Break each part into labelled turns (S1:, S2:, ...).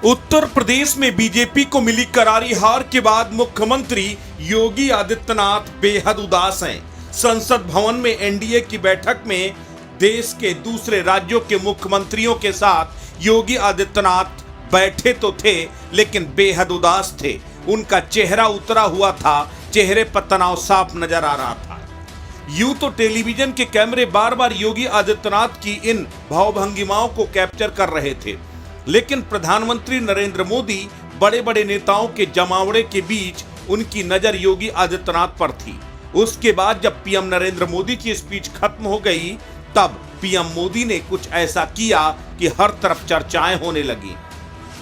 S1: उत्तर प्रदेश में बीजेपी को मिली करारी हार के बाद मुख्यमंत्री योगी आदित्यनाथ बेहद उदास हैं। संसद भवन में एनडीए की बैठक में देश के दूसरे राज्यों के मुख्यमंत्रियों के साथ योगी आदित्यनाथ बैठे तो थे, लेकिन बेहद उदास थे। उनका चेहरा उतरा हुआ था, चेहरे पर तनाव साफ नजर आ रहा था। यूं तो टेलीविजन के कैमरे बार बार योगी आदित्यनाथ की इन भावभंगिमाओं को कैप्चर कर रहे थे, लेकिन प्रधानमंत्री नरेंद्र मोदी बड़े बड़े नेताओं के जमावड़े के बीच उनकी नजर योगी आदित्यनाथ पर थी। उसके बाद जब पीएम नरेंद्र मोदी की स्पीच खत्म हो गई, तब पीएम मोदी ने कुछ ऐसा किया कि हर तरफ चर्चाएं होने लगी।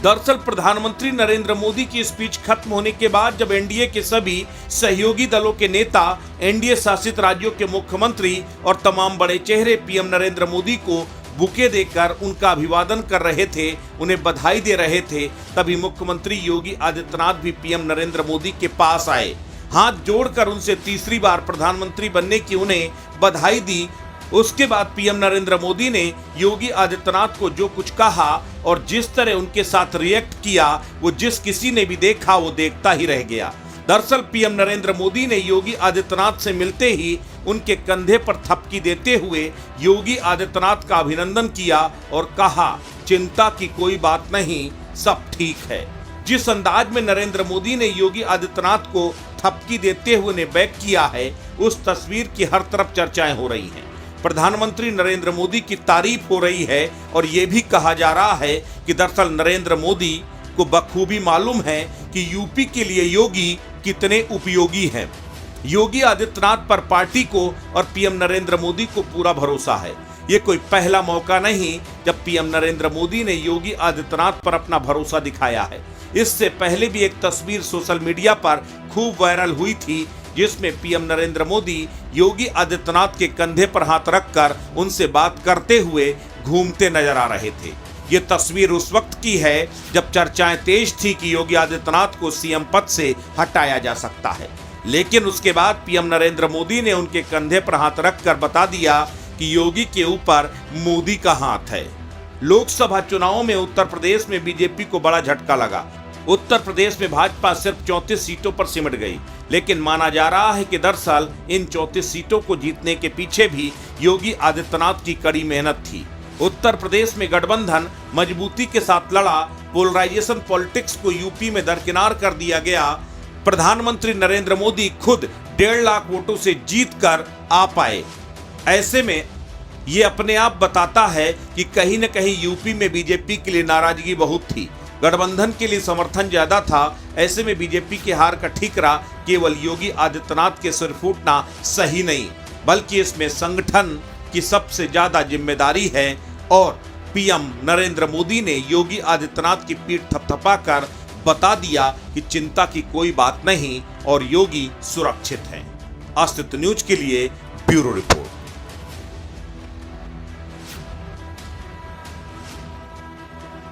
S1: दरअसल प्रधानमंत्री नरेंद्र मोदी की स्पीच खत्म होने के बाद जब एनडीए के सभी सहयोगी दलों के नेता, एनडीए शासित राज्यों के मुख्यमंत्री और तमाम बड़े चेहरे पीएम नरेंद्र मोदी को बुके देकर उनका अभिवादन कर रहे थे, उन्हें बधाई दे रहे थे, तभी मुख्यमंत्री योगी आदित्यनाथ भी पीएम नरेंद्र मोदी के पास आए। हाथ जोड़कर उनसे तीसरी बार प्रधानमंत्री बनने की उन्हें बधाई दी। उसके बाद पीएम नरेंद्र मोदी ने योगी आदित्यनाथ को जो कुछ कहा और जिस तरह उनके साथ रिएक्ट किया, वो जिस किसी ने भी देखा वो देखता ही रह गया। दरअसल पीएम नरेंद्र मोदी ने योगी आदित्यनाथ से मिलते ही उनके कंधे पर थपकी देते हुए योगी आदित्यनाथ का अभिनंदन किया और कहा, चिंता की कोई बात नहीं, सब ठीक है। जिस अंदाज में नरेंद्र मोदी ने योगी आदित्यनाथ को थपकी देते हुए उन्हें बैक किया है, उस तस्वीर की हर तरफ चर्चाएं हो रही हैं। प्रधानमंत्री नरेंद्र मोदी की तारीफ हो रही है और ये भी कहा जा रहा है कि दरअसल नरेंद्र मोदी को बखूबी मालूम है कि यूपी के लिए योगी कितने उपयोगी हैं। योगी आदित्यनाथ पर पार्टी को और पीएम नरेंद्र मोदी को पूरा भरोसा है। ये कोई पहला मौका नहीं जब पीएम नरेंद्र मोदी ने योगी आदित्यनाथ पर अपना भरोसा दिखाया है। इससे पहले भी एक तस्वीर सोशल मीडिया पर खूब वायरल हुई थी, जिसमें पीएम नरेंद्र मोदी योगी आदित्यनाथ के कंधे पर हाथ रखकर उनसे बात करते हुए घूमते नजर आ रहे थे। ये तस्वीर उस वक्त की है जब चर्चाएं तेज थी कि योगी आदित्यनाथ को सीएम पद से हटाया जा सकता है, लेकिन उसके बाद पीएम नरेंद्र मोदी ने उनके कंधे पर हाथ रखकर बता दिया कि योगी के ऊपर मोदी का हाथ है। लोकसभा चुनावों में उत्तर प्रदेश में बीजेपी को बड़ा झटका लगा। उत्तर प्रदेश में भाजपा सिर्फ 34 सीटों पर सिमट गई, लेकिन माना जा रहा है कि दरअसल इन 34 सीटों को जीतने के पीछे भी योगी आदित्यनाथ की कड़ी मेहनत थी। उत्तर प्रदेश में गठबंधन मजबूती के साथ लड़ा, पोलराइजेशन पॉलिटिक्स को यूपी में दरकिनार कर दिया गया। प्रधानमंत्री नरेंद्र मोदी खुद 1.5 लाख वोटों से जीत कर आ पाए। ऐसे में ये अपने आप बताता है कि कहीं न कहीं यूपी में बीजेपी के लिए नाराजगी बहुत थी, गठबंधन के लिए समर्थन ज्यादा था। ऐसे में बीजेपी की हार का ठीकरा केवल योगी आदित्यनाथ के सिर फूटना सही नहीं, बल्कि इसमें संगठन की सबसे ज्यादा जिम्मेदारी है और पीएम नरेंद्र मोदी ने योगी आदित्यनाथ की पीठ थपथपाकर बता दिया कि चिंता की कोई बात नहीं और योगी सुरक्षित हैं। अस्तित्व न्यूज के लिए ब्यूरो रिपोर्ट।